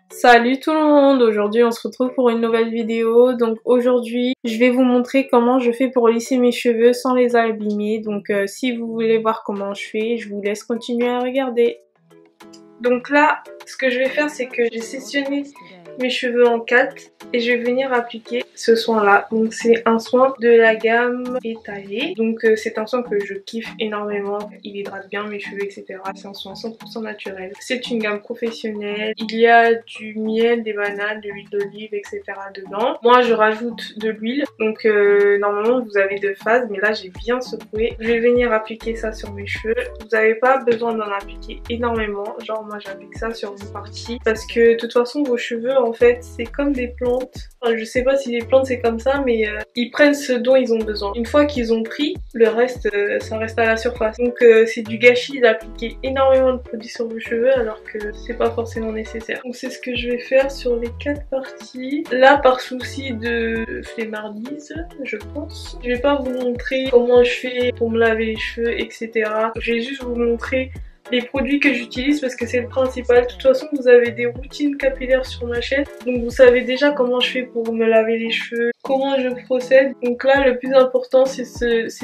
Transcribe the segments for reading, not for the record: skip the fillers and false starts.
Salut tout le monde, aujourd'hui on se retrouve pour une nouvelle vidéo. Donc aujourd'hui je vais vous montrer comment je fais pour lisser mes cheveux sans les abîmer. Donc si vous voulez voir comment je fais, je vous laisse continuer à regarder. Donc là ce que je vais faire c'est que j'ai sectionné mes cheveux en 4 et je vais venir appliquer ce soin là. Donc c'est un soin de la gamme étalée. Donc c'est un soin que je kiffe énormément, il hydrate bien mes cheveux etc. C'est un soin 100% naturel. C'est une gamme professionnelle, il y a du miel, des bananes, de l'huile d'olive etc. dedans. Moi je rajoute de l'huile, donc normalement vous avez 2 phases mais là j'ai bien secoué. Je vais venir appliquer ça sur mes cheveux. Vous n'avez pas besoin d'en appliquer énormément, genre moi j'applique ça sur une partie parce que de toute façon vos cheveux en fait c'est comme des plantes. Enfin, je sais pas si les plantes c'est comme ça mais ils prennent ce dont ils ont besoin. Une fois qu'ils ont pris, le reste ça reste à la surface. Donc c'est du gâchis d'appliquer énormément de produits sur vos cheveux alors que c'est pas forcément nécessaire. Donc c'est ce que je vais faire sur les 4 parties. Là par souci de flemmardise je pense, je vais pas vous montrer comment je fais pour me laver les cheveux etc. Je vais juste vous montrer les produits que j'utilise parce que c'est le principal. De toute façon vous avez des routines capillaires sur ma chaîne, donc vous savez déjà comment je fais pour me laver les cheveux, comment je procède. Donc là le plus important c'est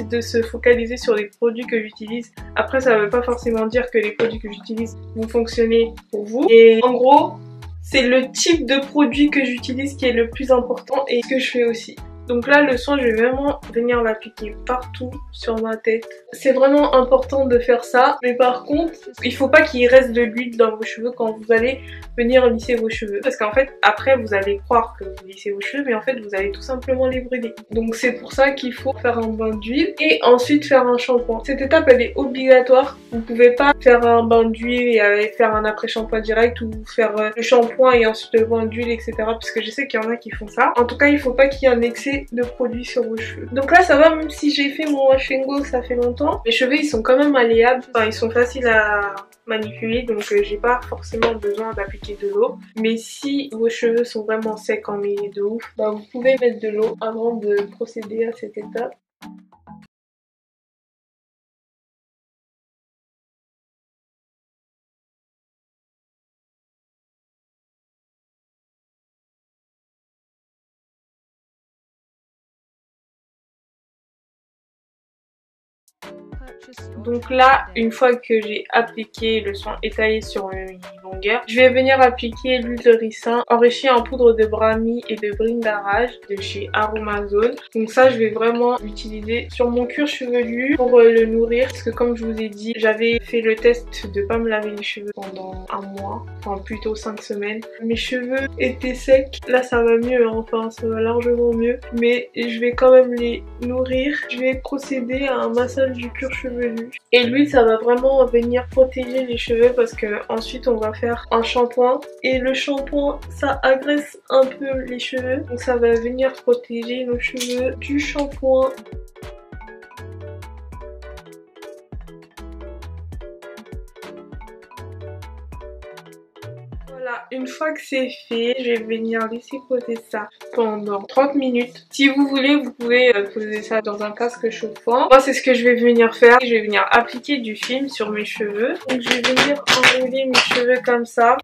de se focaliser sur les produits que j'utilise. Après ça veut pas forcément dire que les produits que j'utilise vont fonctionner pour vous, et en gros c'est le type de produit que j'utilise qui est le plus important et ce que je fais aussi. Donc là le soin je vais vraiment venir l'appliquer partout sur ma tête. C'est vraiment important de faire ça, mais par contre il faut pas qu'il reste de l'huile dans vos cheveux quand vous allez venir lisser vos cheveux, parce qu'en fait après vous allez croire que vous lissez vos cheveux mais en fait vous allez tout simplement les brûler. Donc c'est pour ça qu'il faut faire un bain d'huile et ensuite faire un shampoing. Cette étape elle est obligatoire, vous pouvez pas faire un bain d'huile et faire un après shampoing direct ou faire le shampoing et ensuite le bain d'huile etc. parce que je sais qu'il y en a qui font ça. En tout cas il faut pas qu'il y ait un excès de produits sur vos cheveux. Donc là ça va, même si j'ai fait mon wash and go ça fait longtemps, mes cheveux ils sont quand même malléables, enfin ils sont faciles à manipuler, donc j'ai pas forcément besoin d'appliquer de l'eau. Mais si vos cheveux sont vraiment secs en mêlée de ouf, bah vous pouvez mettre de l'eau avant de procéder à cette étape. Donc là, une fois que j'ai appliqué le soin étalé sur une longueur, je vais venir appliquer l'huile de ricin enrichie en poudre de brahmi et de brindarage de chez Aromazone. Donc ça, je vais vraiment l'utiliser sur mon cuir chevelu pour le nourrir, parce que comme je vous ai dit, j'avais fait le test de pas me laver les cheveux pendant un mois, enfin plutôt 5 semaines. Mes cheveux étaient secs, là ça va mieux, hein. Enfin ça va largement mieux, mais je vais quand même les nourrir. Je vais procéder à un massage du cuir chevelu. Et l'huile ça va vraiment venir protéger les cheveux parce que ensuite on va faire un shampoing. Et le shampoing ça agresse un peu les cheveux. Donc ça va venir protéger nos cheveux du shampoing. Voilà, une fois que c'est fait, je vais venir laisser poser ça pendant 30 minutes. Si vous voulez, vous pouvez poser ça dans un casque chauffant. Moi, c'est ce que je vais venir faire. Je vais venir appliquer du film sur mes cheveux. Donc, je vais venir enrouler mes cheveux comme ça.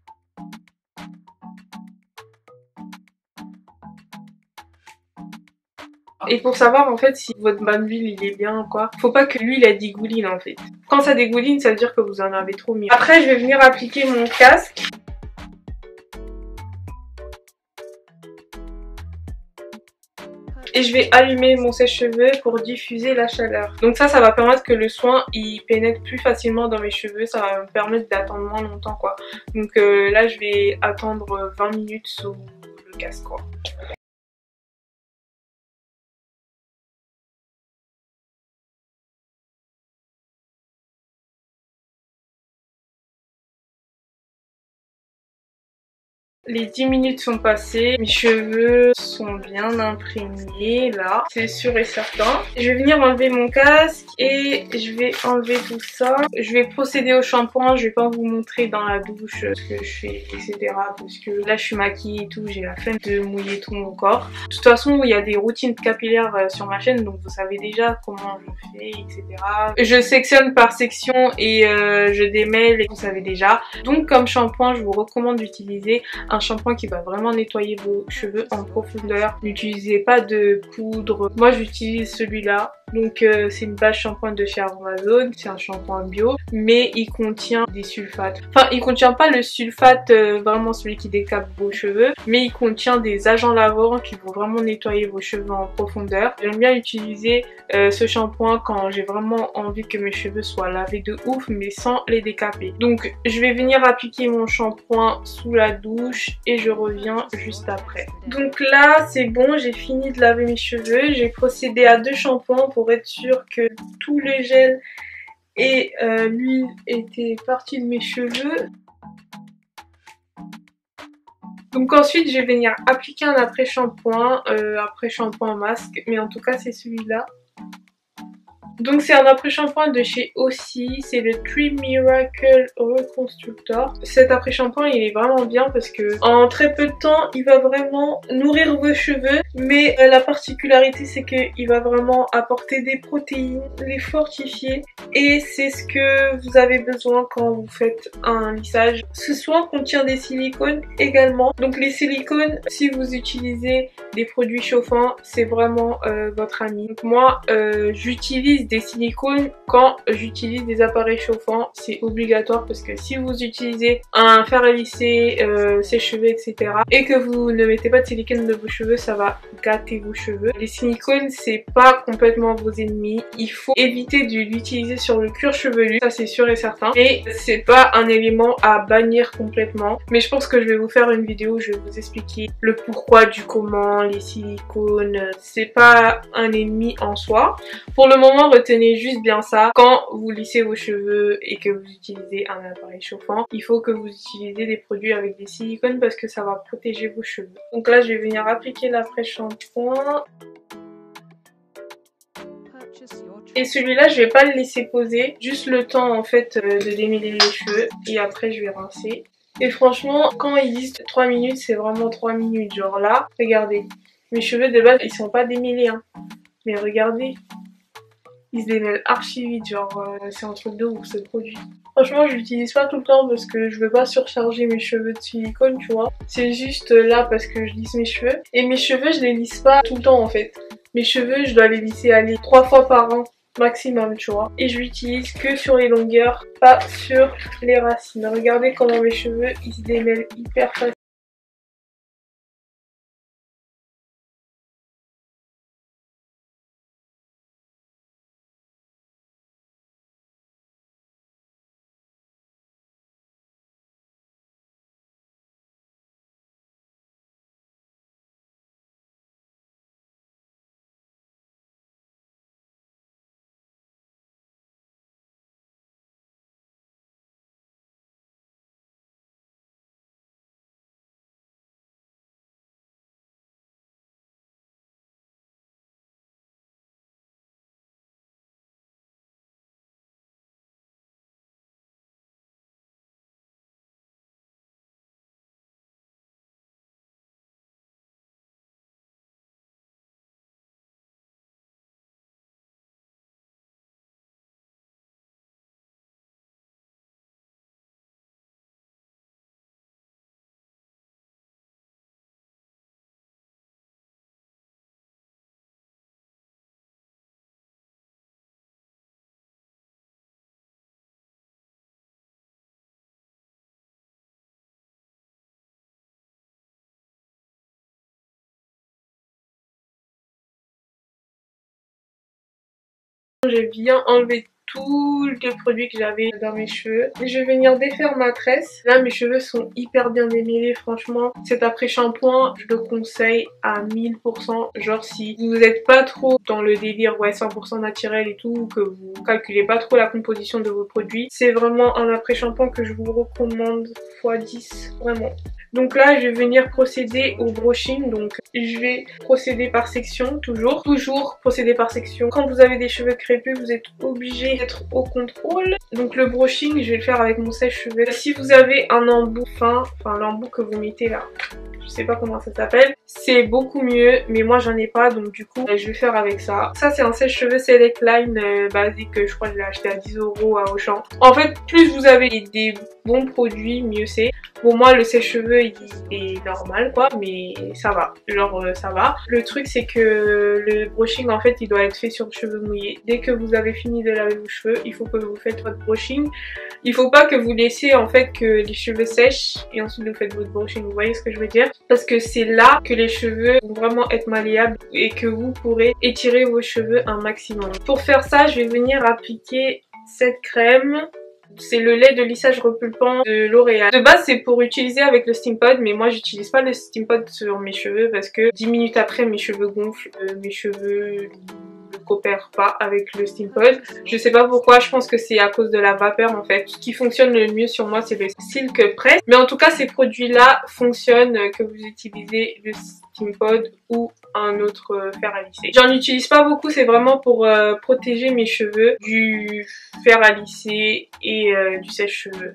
Et pour savoir en fait si votre bain d'huile il est bien ou quoi, faut pas que l'huile elle dégouline en fait. Quand ça dégouline, ça veut dire que vous en avez trop mis. Après, je vais venir appliquer mon casque. Et je vais allumer mon sèche-cheveux pour diffuser la chaleur. Donc ça va permettre que le soin il pénètre plus facilement dans mes cheveux. Ça va me permettre d'attendre moins longtemps quoi. Donc là je vais attendre 20 minutes sous le casque quoi. Les 10 minutes sont passées, mes cheveux sont bien imprégnés là, c'est sûr et certain. Je vais venir enlever mon casque et je vais enlever tout ça. Je vais procéder au shampoing, je vais pas vous montrer dans la douche ce que je fais etc. parce que là je suis maquillée et tout, j'ai la flemme de mouiller tout mon corps. De toute façon il y a des routines capillaires sur ma chaîne donc vous savez déjà comment je fais etc. Je sectionne par section et je démêle et vous savez déjà. Donc comme shampoing je vous recommande d'utiliser un shampoing qui va vraiment nettoyer vos cheveux en profondeur. N'utilisez pas de poudre. Moi j'utilise celui-là. Donc c'est une base shampoing de chez Amazon, c'est un shampoing bio, mais il contient des sulfates. Enfin, il contient pas le sulfate vraiment celui qui décape vos cheveux, mais il contient des agents lavants qui vont vraiment nettoyer vos cheveux en profondeur. J'aime bien utiliser ce shampoing quand j'ai vraiment envie que mes cheveux soient lavés de ouf, mais sans les décaper. Donc je vais venir appliquer mon shampoing sous la douche et je reviens juste après. Donc là c'est bon, j'ai fini de laver mes cheveux. J'ai procédé à 2 shampoings pour être sûr que tout le gel et l'huile étaient partis de mes cheveux. Donc ensuite je vais venir appliquer un après-shampoing masque, mais en tout cas c'est celui-là. Donc c'est un après-shampoing de chez Aussie, c'est le Tree Miracle Reconstructor. Cet après-shampoing il est vraiment bien parce que en très peu de temps il va vraiment nourrir vos cheveux, mais la particularité c'est qu'il va vraiment apporter des protéines, les fortifier, et c'est ce que vous avez besoin quand vous faites un lissage. Ce soin contient des silicones également, donc les silicones, si vous utilisez des produits chauffants, c'est vraiment votre ami. Donc moi j'utilise des silicones quand j'utilise des appareils chauffants, c'est obligatoire parce que si vous utilisez un fer à lisser, sèche-cheveux, etc. et que vous ne mettez pas de silicone de vos cheveux, ça va gâter vos cheveux. Les silicones c'est pas complètement vos ennemis, il faut éviter de l'utiliser sur le cuir chevelu, ça c'est sûr et certain, et c'est pas un élément à bannir complètement, mais je pense que je vais vous faire une vidéo où je vais vous expliquer le pourquoi du comment. Les silicones c'est pas un ennemi en soi. Pour le moment retenez juste bien ça, quand vous lissez vos cheveux et que vous utilisez un appareil chauffant, il faut que vous utilisez des produits avec des silicones parce que ça va protéger vos cheveux. Donc là je vais venir appliquer l'après-shampoing. Et celui-là je vais pas le laisser poser, juste le temps en fait de démêler les cheveux et après je vais rincer. Et franchement quand ils disent 3 minutes c'est vraiment 3 minutes, genre là regardez, mes cheveux de base ils sont pas démêlés hein, mais regardez, ils se démêlent archi vite, genre c'est un truc de ouf ce produit. Franchement je l'utilise pas tout le temps parce que je veux pas surcharger mes cheveux de silicone, tu vois. C'est juste là parce que je lisse mes cheveux. Et mes cheveux je les lisse pas tout le temps en fait. Mes cheveux je dois les lisser aller 3 fois par an maximum, tu vois. Et je l'utilise que sur les longueurs, pas sur les racines. Regardez comment mes cheveux ils se démêlent hyper facilement. J'ai bien enlevé tous les produits que j'avais dans mes cheveux. Et je vais venir défaire ma tresse. Là mes cheveux sont hyper bien démêlés, franchement. Cet après-shampoing, je le conseille à 1000%. Genre si vous n'êtes pas trop dans le délire ouais 100% naturel et tout, que vous calculez pas trop la composition de vos produits, c'est vraiment un après-shampoing que je vous recommande x10, vraiment. Donc là je vais venir procéder au brushing, donc je vais procéder par section, toujours procéder par section. Quand vous avez des cheveux crépus vous êtes obligé d'être au contrôle. Donc le brushing je vais le faire avec mon sèche-cheveux. Si vous avez un embout fin, enfin l'embout que vous mettez là, je sais pas comment ça s'appelle. C'est beaucoup mieux, mais moi j'en ai pas, donc du coup je vais faire avec ça. Ça c'est un sèche-cheveux Select Line basique, je crois que je l'ai acheté à 10 € à Auchan. En fait, plus vous avez des bons produits, mieux c'est. Bon, moi le sèche-cheveux il est normal quoi, mais ça va, genre ça va. Le truc c'est que le brushing en fait il doit être fait sur le cheveu mouillé. Dès que vous avez fini de laver vos cheveux, il faut que vous faites votre brushing. Il faut pas que vous laissiez en fait que les cheveux sèchent et ensuite vous faites votre brushing, vous voyez ce que je veux dire? Parce que c'est là que les cheveux vont vraiment être malléables et que vous pourrez étirer vos cheveux un maximum. Pour faire ça, je vais venir appliquer cette crème. C'est le lait de lissage repulpant de L'Oréal. De base c'est pour utiliser avec le Steam Pod, mais moi j'utilise pas le Steam Pod sur mes cheveux parce que 10 minutes après mes cheveux gonflent, mes cheveux ne coopèrent pas avec le Steam Pod. Je sais pas pourquoi, je pense que c'est à cause de la vapeur en fait. Ce qui fonctionne le mieux sur moi c'est le Silk Press. Mais en tout cas ces produits là fonctionnent que vous utilisez le Steam Pod ou un autre fer à lisser. J'en utilise pas beaucoup, c'est vraiment pour protéger mes cheveux du fer à lisser et du sèche-cheveux.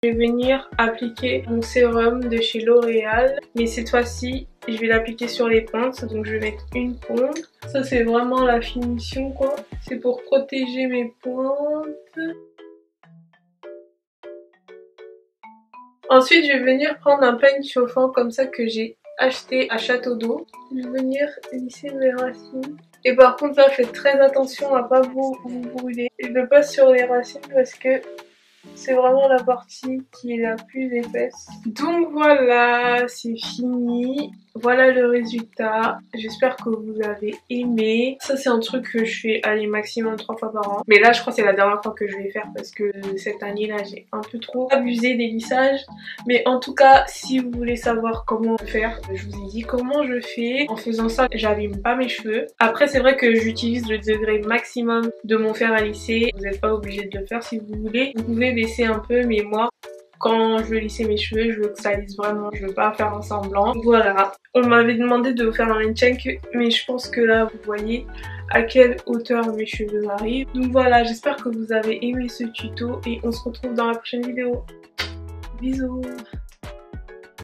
Je vais venir appliquer mon sérum de chez L'Oréal, mais cette fois-ci je vais l'appliquer sur les pointes, donc je vais mettre une pointe. Ça c'est vraiment la finition quoi, c'est pour protéger mes pointes. Ensuite je vais venir prendre un peigne chauffant comme ça que j'ai acheté à Château d'Eau. Je vais venir lisser mes racines. Et par contre là faites très attention à pas vous brûler. Je le passe sur les racines parce que c'est vraiment la partie qui est la plus épaisse. Donc voilà, c'est fini. Voilà le résultat. J'espère que vous avez aimé. Ça c'est un truc que je fais aller maximum 3 fois par an. Mais là je crois que c'est la dernière fois que je vais faire parce que cette année là j'ai un peu trop abusé des lissages. Mais en tout cas si vous voulez savoir comment faire, je vous ai dit comment je fais. En faisant ça j'abîme pas mes cheveux. Après c'est vrai que j'utilise le degré maximum de mon fer à lisser. Vous n'êtes pas obligé de le faire si vous voulez. Vous pouvez baisser un peu mais moi quand je veux lisser mes cheveux, je veux que ça lisse vraiment, je veux pas faire un semblant. Voilà, on m'avait demandé de vous faire un check, mais je pense que là vous voyez à quelle hauteur mes cheveux arrivent. Donc voilà, j'espère que vous avez aimé ce tuto et on se retrouve dans la prochaine vidéo. Bisous.